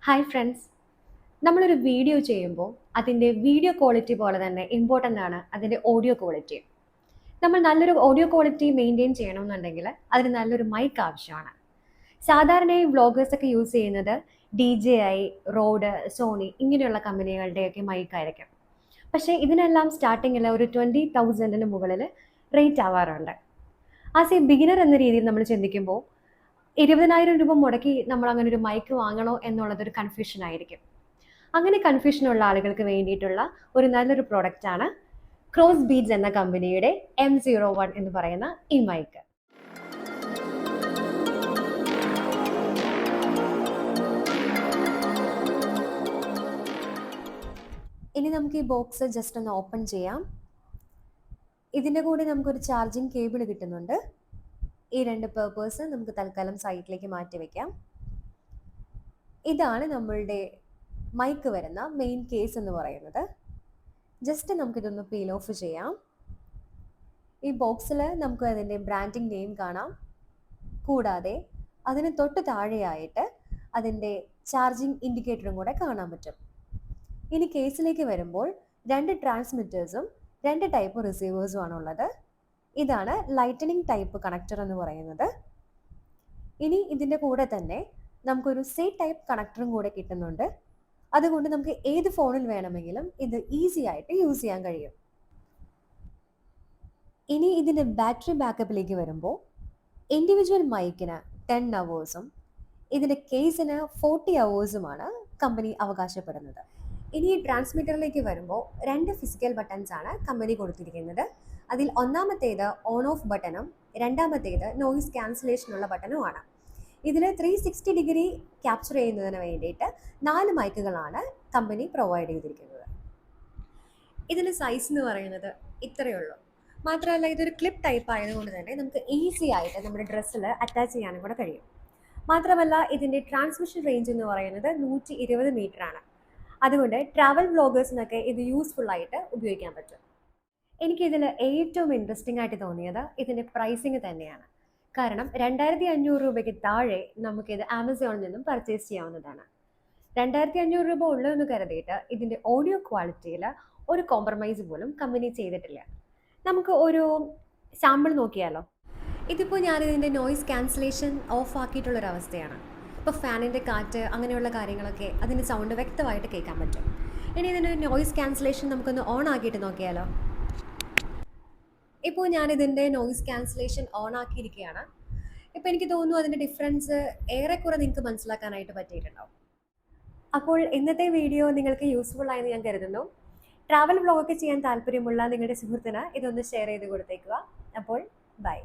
Hi friends, നമ്മളൊരു video ചെയ്യുമ്പോൾ അതിൻ്റെ വീഡിയോ ക്വാളിറ്റി പോലെ തന്നെ ഇമ്പോർട്ടൻ്റ് ആണ് അതിൻ്റെ ഓഡിയോ ക്വാളിറ്റി. നമ്മൾ നല്ലൊരു ഓഡിയോ ക്വാളിറ്റി മെയിൻറ്റെയിൻ ചെയ്യണമെന്നുണ്ടെങ്കിൽ അതിന് നല്ലൊരു മൈക്ക് ആവശ്യമാണ്. സാധാരണയായി വ്ളോഗേഴ്സൊക്കെ യൂസ് ചെയ്യുന്നത് DJI, റോഡ്, സോണി ഇങ്ങനെയുള്ള കമ്പനികളുടെയൊക്കെ മൈക്കായിരിക്കും. പക്ഷേ ഇതിനെല്ലാം സ്റ്റാർട്ടിങ്ങിൽ ഒരു 20,000 മുകളിൽ റേറ്റ് ആവാറുണ്ട്. ആസ് എ ബിഗിനർ എന്ന രീതിയിൽ നമ്മൾ ചിന്തിക്കുമ്പോൾ 20,000 രൂപ മുടക്കി നമ്മൾ അങ്ങനെ ഒരു മൈക്ക് വാങ്ങണോ എന്നുള്ളതൊരു കൺഫ്യൂഷൻ ആയിരിക്കും. അങ്ങനെ കൺഫ്യൂഷനുള്ള ആളുകൾക്ക് വേണ്ടിയിട്ടുള്ള ഒരു നല്ലൊരു പ്രൊഡക്റ്റാണ് ക്രോസ് ബീഡ്സ് എന്ന കമ്പനിയുടെ M01 എന്ന് പറയുന്ന ഈ മൈക്ക്. ഇനി നമുക്ക് ഈ ബോക്സ് ജസ്റ്റ് ഒന്ന് ഓപ്പൺ ചെയ്യാം. ഇതിൻ്റെ കൂടെ നമുക്കൊരു ചാർജിങ് കേബിൾ കിട്ടുന്നുണ്ട്. ഈ രണ്ട് പേർപ്പേഴ്സ് നമുക്ക് തൽക്കാലം സൈഡിലേക്ക് മാറ്റി വയ്ക്കാം. ഇതാണ് നമ്മളുടെ മൈക്ക് വരുന്ന മെയിൻ കേസ് എന്ന് പറയുന്നത്. ജസ്റ്റ് നമുക്കിതൊന്ന് പീൽ ഓഫ് ചെയ്യാം. ഈ ബോക്സിൽ നമുക്ക് അതിൻ്റെ ബ്രാൻഡിങ് നെയിം കാണാം. കൂടാതെ അതിന് തൊട്ട് താഴെയായിട്ട് അതിൻ്റെ ചാർജിങ് ഇൻഡിക്കേറ്ററും കൂടെ കാണാൻ പറ്റും. ഇനി കേസിലേക്ക് വരുമ്പോൾ 2 ട്രാൻസ്മിറ്റേഴ്സും 2 ടൈപ്പ് റിസീവേഴ്സും ആണുള്ളത്. ഇതാണ് ലൈറ്റനിങ് ടൈപ്പ് കണക്ടർ എന്ന് പറയുന്നത്. ഇനി ഇതിൻ്റെ കൂടെ തന്നെ നമുക്കൊരു സി ടൈപ്പ് കണക്ടറും കൂടെ കിട്ടുന്നുണ്ട്. അതുകൊണ്ട് നമുക്ക് ഏത് ഫോണിൽ വേണമെങ്കിലും ഇത് ഈസി ആയിട്ട് യൂസ് ചെയ്യാൻ കഴിയും. ഇനി ഇതിൻ്റെ ബാറ്ററി ബാക്കപ്പിലേക്ക് വരുമ്പോൾ ഇൻഡിവിജ്വൽ മൈക്കിന് 10 അവേഴ്സും ഇതിൻ്റെ കേസിന് 40 അവേഴ്സുമാണ് കമ്പനി അവകാശപ്പെടുന്നത്. ഇനി ഈ ട്രാൻസ്മിറ്ററിലേക്ക് വരുമ്പോൾ 2 ഫിസിക്കൽ ബട്ടൺസ് ആണ് കമ്പനി കൊടുത്തിരിക്കുന്നത്. അതിൽ ഒന്നാമത്തേത് ഓൺ ഓഫ് ബട്ടണും രണ്ടാമത്തേത് നോയിസ് ക്യാൻസലേഷനുള്ള ബട്ടണുമാണ്. ഇതിൽ 360 ഡിഗ്രി ക്യാപ്ചർ ചെയ്യുന്നതിന് വേണ്ടിയിട്ട് 4 മൈക്കുകളാണ് കമ്പനി പ്രൊവൈഡ് ചെയ്തിരിക്കുന്നത്. ഇതിൻ്റെ സൈസ് എന്ന് പറയുന്നത് ഇത്രയേ ഉള്ളൂ. മാത്രമല്ല ഇതൊരു ക്ലിപ്പ് ടൈപ്പ് ആയതുകൊണ്ട് തന്നെ നമുക്ക് ഈസി ആയിട്ട് നമ്മുടെ ഡ്രസ്സിൽ അറ്റാച്ച് ചെയ്യാനും കൂടെ കഴിയും. മാത്രമല്ല ഇതിൻ്റെ ട്രാൻസ്മിഷൻ റേഞ്ച് എന്ന് പറയുന്നത് 120 മീറ്റർ ആണ്. അതുകൊണ്ട് ട്രാവൽ വ്ളോഗേഴ്സിനൊക്കെ ഇത് യൂസ്ഫുൾ ആയിട്ട് ഉപയോഗിക്കാൻ പറ്റും. എനിക്കിതിൽ ഏറ്റവും ഇൻട്രസ്റ്റിംഗ് ആയിട്ട് തോന്നിയത് ഇതിൻ്റെ പ്രൈസിങ് തന്നെയാണ്. കാരണം 2,500 രൂപയ്ക്ക് താഴെ നമുക്കിത് ആമസോണിൽ നിന്നും പർച്ചേസ് ചെയ്യാവുന്നതാണ്. 2,500 രൂപ ഉള്ളതെന്ന് കരുതിയിട്ട് ഇതിൻ്റെ ഓഡിയോ ക്വാളിറ്റിയിൽ ഒരു കോംപ്രമൈസ് പോലും കമ്പനി ചെയ്തിട്ടില്ല. നമുക്ക് ഒരു സാമ്പിൾ നോക്കിയാലോ. ഇതിപ്പോൾ ഞാനിതിൻ്റെ നോയിസ് ക്യാൻസലേഷൻ ഓഫ് ആക്കിയിട്ടുള്ളൊരവസ്ഥയാണ്. ഇപ്പോൾ ഫാനിൻ്റെ കാറ്റ് അങ്ങനെയുള്ള കാര്യങ്ങളൊക്കെ അതിൻ്റെ സൗണ്ട് വ്യക്തമായിട്ട് കേൾക്കാൻ പറ്റും. ഇനി ഇതിൻ്റെ നോയിസ് ക്യാൻസലേഷൻ നമുക്കൊന്ന് ഓൺ ആക്കിയിട്ട് നോക്കിയാലോ. ഇപ്പോൾ ഞാനിതിൻ്റെ നോയിസ് ക്യാൻസലേഷൻ ഓൺ ആക്കിയിരിക്കുകയാണ്. ഇപ്പോൾ എനിക്ക് തോന്നുന്നു അതിൻ്റെ ഡിഫറൻസ് ഏറെക്കുറെ നിങ്ങൾക്ക് മനസ്സിലാക്കാനായിട്ട് പറ്റിയിട്ടുണ്ടാവും. അപ്പോൾ ഇന്നത്തെ വീഡിയോ നിങ്ങൾക്ക് യൂസ്ഫുൾ ആയെന്ന് ഞാൻ കരുതുന്നു. ട്രാവൽ വ്ളോഗൊക്കെ ചെയ്യാൻ താല്പര്യമുള്ള നിങ്ങളുടെ സുഹൃത്തിന് ഇതൊന്ന് ഷെയർ ചെയ്ത് കൊടുത്തേക്കുക. അപ്പോൾ ബൈ.